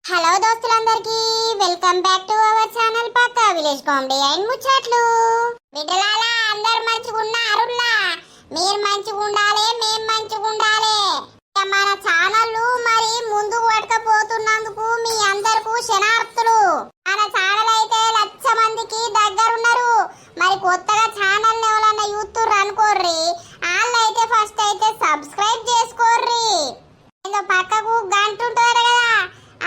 Hello దోస్తులందరికీ welcome back to our channel Pakka village comedy and Muchatlu. బిడ్డలారా అందరు మంచిగా ఉన్నారులా? మీరు మంచిగా ఉండాలి, మేము మంచిగా ఉండాలి. మన ఛానల్ మరి ముందుకు పట్టుకపోతున్నందుకు మీ అందరికీ శనార్థులు. మన ఛానల్ అయితే 1,00,000 మందికి దగ్గరున్నారు. మరి కొత్తగా ఛానల్ ఎవరన్నా యూట్యూబ్ అనుకోర్రి, వాళ్ళైతే ఫస్ట్ అయితే సబ్స్క్రైబ్ చేసుకోర్రి. ఏదో పక్కకు గంట ఉంటుంది కదా,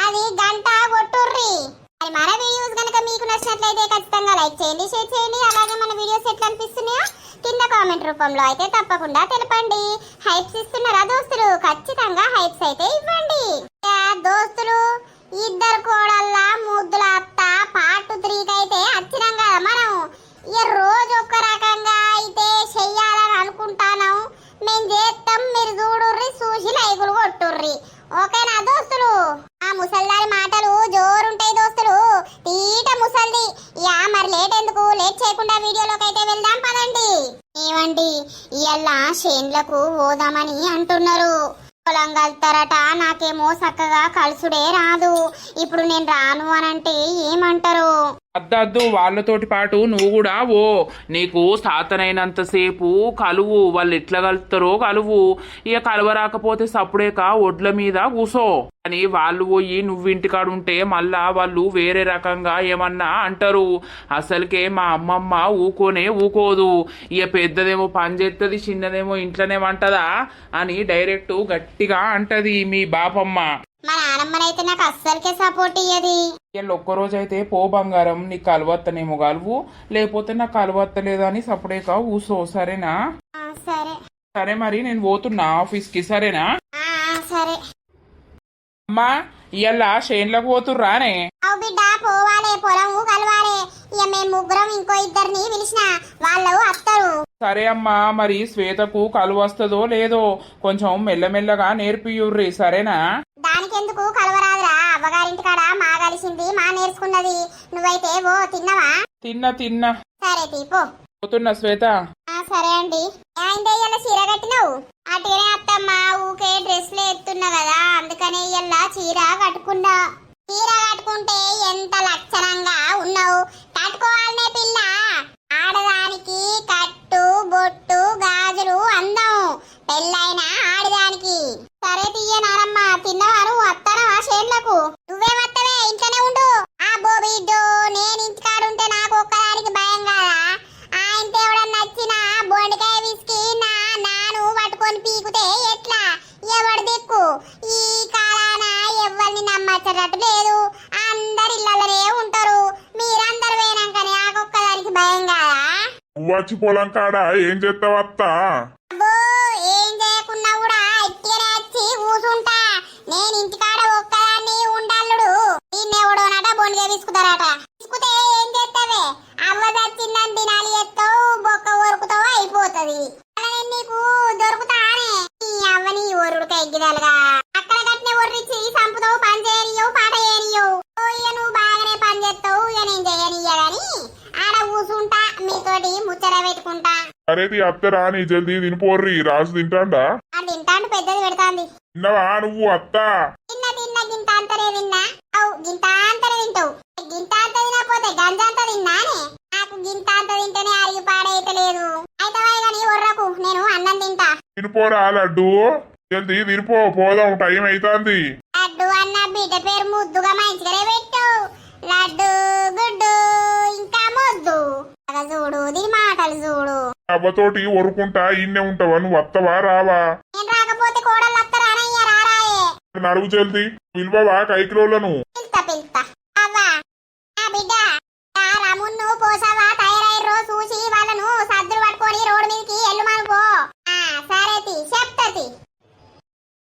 అది గంట కొట్టుర్రి. మరి మన వీడియోస్ కనుక మీకు నచ్చినట్లయితే ఖచ్చితంగా లైక్ చేయండి, షేర్ చేయండి. అలాగే మన వీడియోస్ ఎట్లా అనిపిస్తున్నాయో కింద కామెంట్ రూపంలో అయితే తప్పకుండా తెలపండి. హైప్స్ ఇస్తున్నారా దోస్తులు? ఖచ్చితంగా హైప్స్ అయితే ఇవ్వండి. దోస్తులు, ఇద్దరు కోడళ్ళ ముద్దుల అత్త పార్ట్ 3 అయితే వచ్చినాం కదా మనం. ఇక రోజు ఒక్క రకంగా అయితే చెయ్యాలని అనుకుంటాను. మేము చేస్తాం, మీరు చూడుర్రి, చూసి లైకులు కొట్టుర్రి. ఓకేనా దోస్తులు? ఆ ముసల్దారి మాటలు జోరుంటాయి దోస్తులు, తీట ముసల్ది. యా మరి లేట్ ఎందుకు, లేట్ చేయకుండా వీడియోలోకి అయితే వెళ్దాం పదండి. ఏమండి, ఇవాళ చేన్లకు పోదామని అంటున్నారు. పొలం కలుతారట. నాకేమో చక్కగా కలుసుడే రాదు. ఇప్పుడు నేను రాను అనంటే ఏమంటారు? అద్దద్దు, వాళ్ళతోటి పాటు నువ్వు కూడా ఓ. నీకు సాతనైనంతసేపు కలువు, వాళ్ళు ఎట్లా కలుపుతారో కలువు. ఇక కలవరాకపోతే సప్పుడేక ఒడ్ల మీద కూసో. అని వాళ్ళు పోయి నువ్వు ఇంటికాడు ఉంటే మళ్ళా వాళ్ళు వేరే రకంగా ఏమన్నా అంటారు. అసలుకే మా అమ్మమ్మ ఊకోదు. ఇక పెద్దదేమో పని చేస్తుంది, చిన్నదేమో ఇంట్లోనే వంటదా అని డైరెక్ట్ గట్టిగా అంటది మీ బాపమ్మ. మా నానమ్మనైతే నాకు అస్సలకే సపోర్ట్ ఇయ్యది. వీళ్ళు ఒక్కరోజైతే పో బంగారం, నీకు కలవత్తనేమో కలువు, లేకపోతే నాకు కలవత్తలేదని సప్పుడేక ఊసో. సరేనా? సరే సరే, మరి నేను పోతున్నా ఆఫీస్కి. సరేనా? సరే. అమ్మా, ఇవాళ చేన్లకు పోతుర్రానే? అవు బిడ్డ, పోవాలే, పొలము కలవాలే. ఇక మేము ముగ్గురం ఇంకో ఇద్దరిని పిలిచిన, వాళ్ళు వస్తారు. సరే అమ్మా, మరి శ్వేతకు కలువ వస్తుందో లేదో కొంచెం మెల్లమెల్లగా నేర్పియుర్రి. సరేనా? దానికెందుకు కలవరాదురా, అవ్వగారింటి కాడ మా కలిసింది, మా నేర్చుకున్నది. నువ్వైతే ఓ తిన్నవా? తిన్నా. సరే తీపో. పోతున్నా శ్వేత. సరే అండి. ఏంటి ఇవాళ చీర కట్టినావు? అటుగానే అత్తమ్మ, ఊకే డ్రెస్లు ఎత్తున్నా కదా, అందుకనే ఇవాళ చీర కట్టుకున్నా. చీర కట్టుకుంటే ఎంత లక్షణంగా ఉన్నావు. కట్టుకోవాలనే పిల్ల. ఆడదానికి కట్టు బొట్టు గాజులు అందం, పెళ్ళైన ఆడదానికి. సరే తీయ నానమ్మ. తిన్నవా నువ్వు? వస్తానవా చేన్లకు? నువ్వేమత్తవే, ఇంట్లోనే ఉండు. ఆ బోబిడ్డో, నేను ఇంటికాడుంటే నాకు ఒక్కదానికి భయం కదా. ఆయనతో ఎవడన్నా నచ్చినా బొండికాయ విసికి నాను పట్టుకొని పీకుతే ఎట్లా? ఎవడు దిక్కు? ఈ కాలాన ఎవరిని నమ్మచ్చటట్టు లేదు. అందరు ఇళ్ళనే ఉంటారు. మీరందరు పోయినాకనే ఆకొక్కదానికి భయం కదా. వచ్చి పొలం కాడ ఏం చేస్తావత్తా? అబ్బో, ఏం చేయకున్నా కూడా ఇట్టిగానే వచ్చి కూసుంటా. నేను ఇంటికాడ ఒక్కదాన్ని ఉండల్లుడు. దీన్నెవడోనట బొండిగా విసుకుతారట. విసుకుతే ఏం చేస్తావే? అవ్వ చచ్చిందని తినాలి ఎత్తావు, బొక్క ఒరుకుతావు, అయిపోతుంది. అలా నేను నీకు దొరుకుతానే? అవ్వని ఒరుడుక ఎగ్గిదలుగా అక్కడ కట్టిన ఒర్రిచ్చి సంపుతావు, పని చేయనియవు, పాట చేయనియవు. ఇక నువ్వు బాగానే పని చేస్తావు, ఇక నేను చేయనియ్యదని ఆడ కూసుంటా, మీతోటి ముచ్చట పెట్టుకుంటా. అరేది అత్తరా, నీ జల్దీ తినిపోర్రి, రాజు తింటాండా? అది తింటాండు, పెద్దది పెడతాంది. తిన్నవా నువ్వు అత్తా? తిన్నా గింత అంతరే తిన్నా. అవు గింత అంతరే తింటావు. గింత అంత తినకపోతే గంజంత తిన్నానే. నాకు గింత అంత తింటేనే అరిగి పాడైతలేదు. అయితే కానీ ఒర్రకు, నేను అన్నం తింటా. తినిపోరా లడ్డు, జల్దీ తినిపో, పోదాం, టైం అవుతాంది. లడ్డు అన్న బిడ్డ పేరు ముద్దుగా మంచిగానే పెట్టావు. లడ్డు గుడ్డు ఇంకా ముద్దు. చూడు దీని మాటలు చూడు. అవ్వతోటి ఒరుకుంటా ఇన్నే ఉంటావా? నువ్వు వత్తవా రావా? నేను రాకపోతే కోడలు వస్తారానయ్య, రారాయే. నడువు జల్దీ, పిలువవా కైకిలోలను? పిలుస్తా. అవ్వా, నా బిడ్డ రమున్ను పోసావా? తయారయ్యారో చూసి వాళ్ళను సద్దులు పట్టుకొని రోడ్డు మీదకి ఎల్లుమను పో. సరే చెప్తది.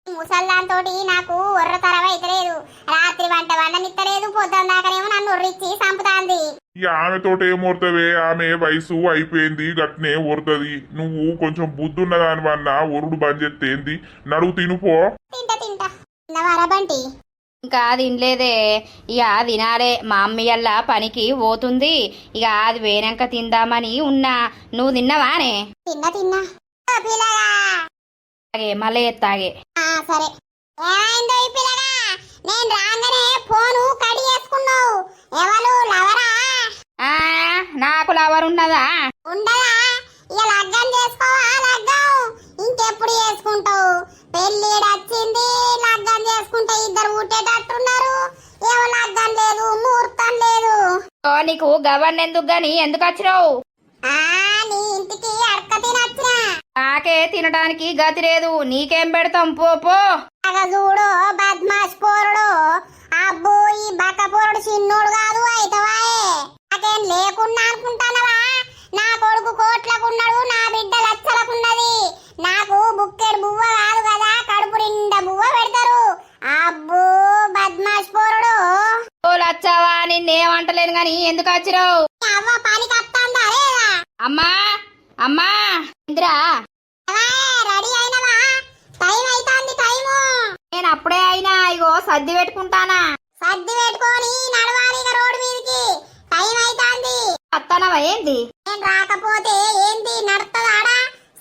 ముసల్దాంతో నాకు ఒర్ర తరవ అయితలేదు. రాత్రి వంట వండనిత్తలేదు, పొద్దున్న దాకానేమో నన్ను ఒర్రిచ్చి చంపుతాంది. ఇక ఆమెతోటి ఏమోరుతావే? ఆమె వయసు అయిపోయింది, గట్నే ఓరుతుంది. నువ్వు కొంచెం బుద్ధున్న దానివన్నా ఒరుడు బంద్ చేస్తే ఏంది? నడువు తినుపో. తింటా తిన్నవారా బంటి? ఇంకా తినలేదే. ఇక తినాలే. మా అమ్మయ్యల్ల పనికి పోతుంది. ఇక అది వేనాక తిందామని ఉన్నా. నువ్వు తిన్నావానే? తిన్నా. పిల్లగా మళ్ళీ ఎత్తాగే. సరే. ఏమైందో ఈ పిల్లగా? నేను రాగానే ఫోన్ ఉండదా? ఉండదా? ఇక లగ్గం చేసుకోవా? లగ్గం ఇంకెప్పుడు చేసుకుంటావు? పెళ్ళిడు వచ్చింది, లగ్గం చేసుకుంటే ఇద్దరు పుట్టేటట్టున్నారు. ఏమో లగ్గం లేదు, ముహూర్తం లేదు. ఓ నీకు గవర్న ఎందుకు గాని ఎందుకు వచ్చినావు? ఆ నీ ఇంటికి అడక తినొచ్చిన. నాకే తినడానికి గతి లేదు, నీకేం పెడతాం పో పో. అగ చూడు బద్మాష్ పోరుడు. అబ్బో ఈ బక్క పోరుడు చిన్నోడు కాదు అయితవాయే. నాకేం లేకున్నా అనుకుంటానవా? నా కొడుకు కోట్లకున్నాడు, నా బిడ్డ లచ్చలకున్నది. నాకు బుక్కెడు బువ్వ కాదు కదా, కడుపు నిండా బువ్వ పెడతారు. అబ్బో బద్మాష్ పోరుడు. ఓ లచ్చావా, నిన్నేమంటలేను గాని ఎందుకు వచ్చినావు? అవ్వ పనికి వస్తాందా లేదా? అమ్మా అమ్మా ఇంద్రా, రెడీ అయినవా? టైం అయితాంది. టైము నేను అప్పుడే అయినా, ఇగో సర్ది పెట్టుకుంటానా. సర్ది పెట్టుకొని నడవాలి ఇక రోడ్డు మీదకి. టైం అయితాంది. అత్తనవా ఏంది? నేను రాకపోతే ఏంది నడుతుందాడా?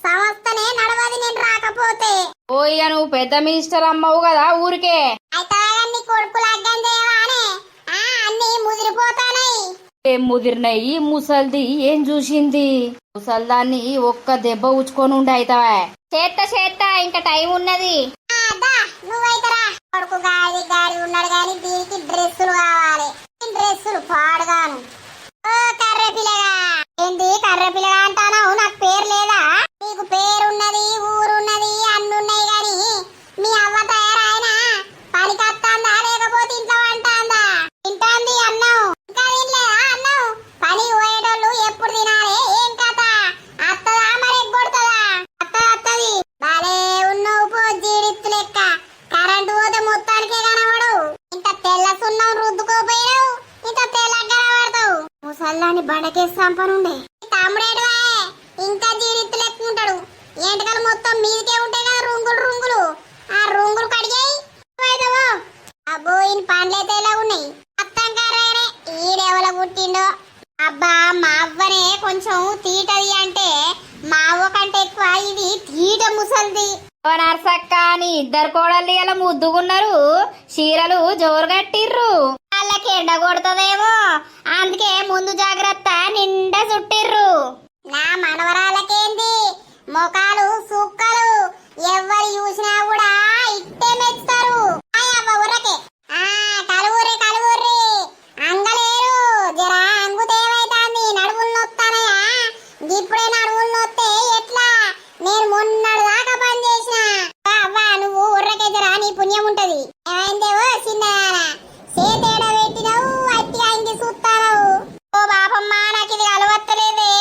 సంస్థనే నడవది నేను రాకపోతే. ఓ ఇక నువ్వు పెద్ద మినిస్టర్ అమ్మవు కదా ఊరికే. అయితే నీ కొడుకు లగ్గం చేయవానే? అన్ని ముదిరిపోతానై. ఏం ముదిరినాయి? ముసల్ది ఏం చూసింది? ముసల్దాన్ని ఒక్క దెబ్బ ఉచ్చుకొని ఉండి అయితావా? చేత్తా ఇంకా టైం ఉన్నది. నువ్వైతరా. కొడుకు గాడి గాడి ఉన్నాడు గాని దీనికి డ్రెస్సులు కావాలి. డ్రెస్సులు పాడుగాను. ఓ కర్రె పిల్లగా. ఏంది కర్రె పిల్లగా అంటానావు? నాకు పేరు లేదా? నీకు పేరున్నది, ఊరున్నది, అన్నున్నాయి గాని మీ అవ్వ తయారాయనా? పనికత్తాందా లేకపోతే ఇంట్లో వంటాందా? తింటాంది అన్నం. ఇంకా తినలేదా అన్నం? పని పోయేటోళ్ళు ఎప్పుడు తినాలి? ఏం కథ? అత్తదా మరి ఎగ్గొడుతుందా? అత్తది. బాలే ఉన్నావు పో జీడిత్తు లెక్క. కరెంటు పోతే మొత్తానికే కనబడు. ఇంత తెల్ల సున్నం రుద్దుకోపోయినావు, ఇంత తెల్లగా కనబడతావు. ముసల్లాన్ని బండకేసి చంపనుండే. తమ్ముడేడువా? ఇంకా జీడిత్తు లెక్క ఉంటాడు. ఎంటకలు మొత్తం మీదికే ఉంటాయి కదా, రుంగులు రుంగులు. ఆ రుంగులు కడిగాయి. అబ్బో ఈయన పండ్లైతే ఎలా ఉన్నాయి? అత్తం కర్రేనే. ఈడెవల పుట్టిండో. అబ్బా మా అవ్వనే కొంచెం తీటది అంటే మా అవ్వ కంటే ఎక్కువ ఇది తీట ముసల్ది. ఓ నర్సక్క, నీ ఇద్దరు కోడళ్ళు ఇలా ముద్దుగున్నారు, చీరలు జోరు కట్టిర్రు. వాళ్ళకి ఎండ కొడుతుందేమో అందుకే ముందు జాగ్రత్త నిండా చుట్టిర్రు. నా మనవరాలకేంది మొఖాలు సుక్కలు. ఎవరు చూసినా కూడా ఇట్టే మెచ్చుతారు. ఊరకే కలువుర్రి కలువుర్రి. అంగలేరు జరా అంగుతేమైతాంది? నడువులు నొత్తానయా? ఇప్పుడే నడువులు నొత్తే ఎట్లా? నేను మొన్నడు దాకా పని చేసిన. అవ్వా నువ్వు ఉర్రకే జరా, నీ పుణ్యం ఉంటది. ఏమైందేవో చిన్నదానా? చేతేడ పెట్టినవు అట్టిగా ఇంకి చూస్తానవు. ఓ బాపమ్మ నాకు ఇది అలవత్తలేదే.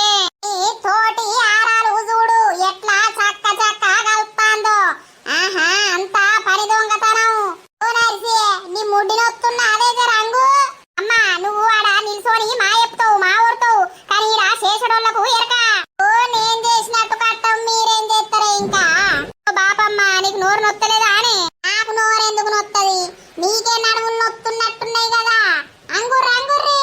నీ తోటి ఆరాలు చూడు ఎట్లా చక్క చక్క కలుపుతాందో. ఆహా అంతా పని దొంగతనం. ఓ నర్సి నీ ముడ్డి నొత్తున్నా అదే రంగు. అమ్మా నువ్వు ఆడ నిల్సోని మా చెప్తావు మా ఊరుతావు, కానీ ఈడ చేసడోళ్లకు ఎరక. ఓ నేను చేసినట్టు కట్టం మీరేం చేస్తారే ఇంకా? ఓ బాపమ్మ నీకు నోరు నొత్తలేదా అని? నాకు నోరు ఎందుకు నొత్తది? నీకే నడుములు నొత్తున్నట్టున్నాయి కదా. అంగుర్రి అంగుర్రి.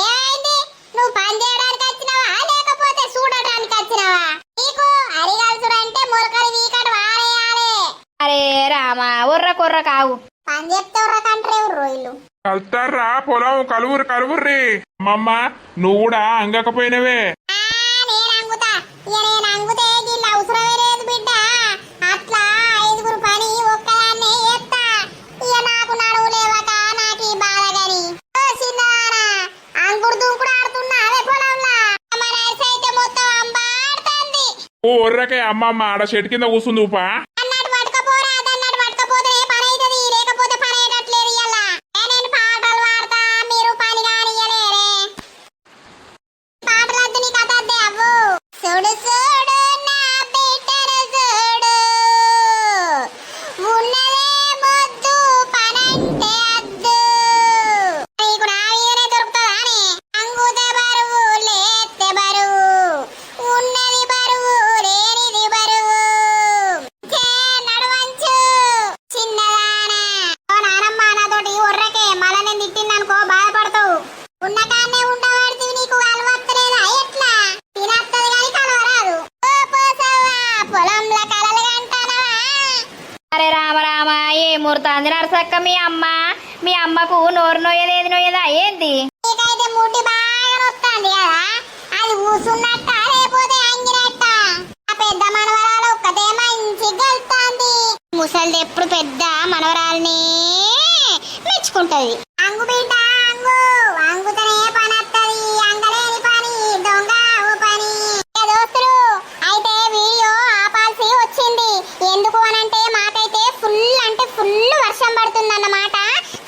ఏమైంది? నువ్వు పని చేయడానికి వచ్చినావా లేకపోతే చూడటానికి వచ్చినావా? నీకు అరిగల్సుడు అంటే మొలకలు వీకటి వారేయాలి. అరే రామా, ఉర్ర కుర్ర కావు. పని చెప్తే ఉర్రకంటారే రోజులు. కలుతారా పొలం? కలువుర్రి. అమ్మమ్మ నువ్వు కూడా అంగకపోయినవే. నేను అంగుతా. ఇక నేను అంగుతే దీనిలో అవసరమే లేదు బిడ్డ. అట్లా ఐదుగురు పని ఒక్కదాన్నే చేస్తా. ఇక నాకు నడువు లేవక నాకు ఈ బాధ గాని. చిన్నదానా అంగుడు దూకుడు ఆడుతున్నా అదే పొలంలా. మన అయితే మొత్తం అంబాడుతుంది. ఓ ఒర్రకే అమ్మమ్మ ఆడ చెట్టు కింద కూర్చుంది ఊపా. అన్నట్టు పట్టుకపోరా, అదన్నట్టు పట్టుకపోతే పని అవుతుంది, లేకపోతే పని అయ్యేటట్లేదు. ఇయ్యాల నేను పాటలు పాడతా, మీరు పని కానియలేరే. పాటలద్దు నీ కథ అద్దే అవ్వు. చూడు చూడు నా బిడ్డను చూడు, ఉన్నదే మొద్దు పనంటే అద్దు. నీకు నా మీదనే దొరుకుతుందా అని? అంగుతే బరువు లేతే బరువు, ఉన్నది బరువు లేనిది బరువు. నడువంచు చిన్నదానా. ఓ నానమ్మ నాతోటి ఒర్రకే మళ్ళా నేను తిట్టిందనుకో బాధపడతావు. ఉన్న కాన్నే ఉండబడితే నీకు అలవత్తలేదా ఎట్లా? తినత్తది కానీ కలవరాదు. ఓ పోసవ్వా పొలంలో కలలు కంటానవా? అరే రామ రామ, ఏ ముర్తాంది నర్సక్క మీ అమ్మకు నోరు నొయ్యలేదు నొయ్యదా ఏంది? నీకైతే ముడ్డి బాగా నొత్తా. చెప్తాంది కదా, అది కూసున్నట్ట లేకపోతే అంగినట్ట. ఆ పెద్ద మనవరాలు ఒక్కతే మంచి గలుతాంది. ముసలిది ఎప్పుడు పెద్ద మనవరాల్ని మెచ్చుకుంటది. అంగు బిడ్డ అంగు, అంగుతనే పని వత్తది, అంగలేని పని దొంగ ఓ పని. దోస్తులు అయితే వీడియో ఆపాల్సి వచ్చింది. ఎందుకు అనంటే మాకైతే ఫుల్ అంటే ఫుల్ వర్షం పడుతుందన్నమాట.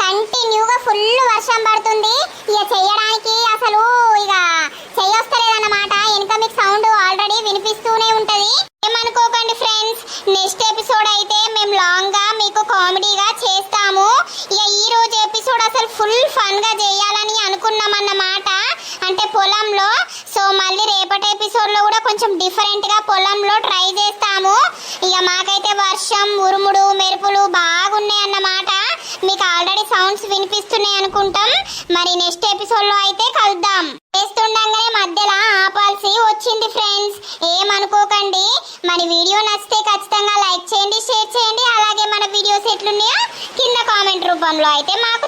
కంటిన్యూగా ఫుల్ వర్షం పడుతుంది. ఇక చెయ్యడానికి అసలు ఇక చెయ్యొస్తలేదన్నమాట. వెనుక మీకు సౌండ్ ఆల్రెడీ వినిపిస్తూనే ఉంటది. ఏమనుకోకండి ఫ్రెండ్స్, నెక్స్ట్ ఎపిసోడ్ అయితే మేము లాంగ్ గా మీకు కామెడీగా చేస్తాము. ఇక ఈ రోజు ఎపిసోడ్ అసలు ఫుల్ ఫన్ గా చేయాలని అనుకున్నామన్నమాట. అంటే పొలంలో. సో మళ్ళీ రేపటి ఎపిసోడ్ లో కూడా కొంచెం డిఫరెంట్ గా పొలంలో ట్రై చేస్తాము. ఇక మాకైతే వర్షం, ఉరుముడు, మెరుపులు బాగున్నాయి అన్నమాట. మీకు ఆల్రెడీ సౌండ్స్ వినిపిస్తున్నాయి అనుకుంటాం. మరి నెక్స్ట్ ఎపిసోడ్ లో అయితే కలుద్దాం. చేస్తుండగానే మధ్యలో ఆపాల్సి వచ్చింది ఫ్రెండ్స్, ఏమనుకోకండి. మరి వీడియో నచ్చితే ఖచ్చితంగా లైక్ చేయండి, షేర్ చేయండి. అలాగే మన వీడియోస్ ఎట్లున్నాయో కింద కామెంట్ రూపంలో అయితే మాకు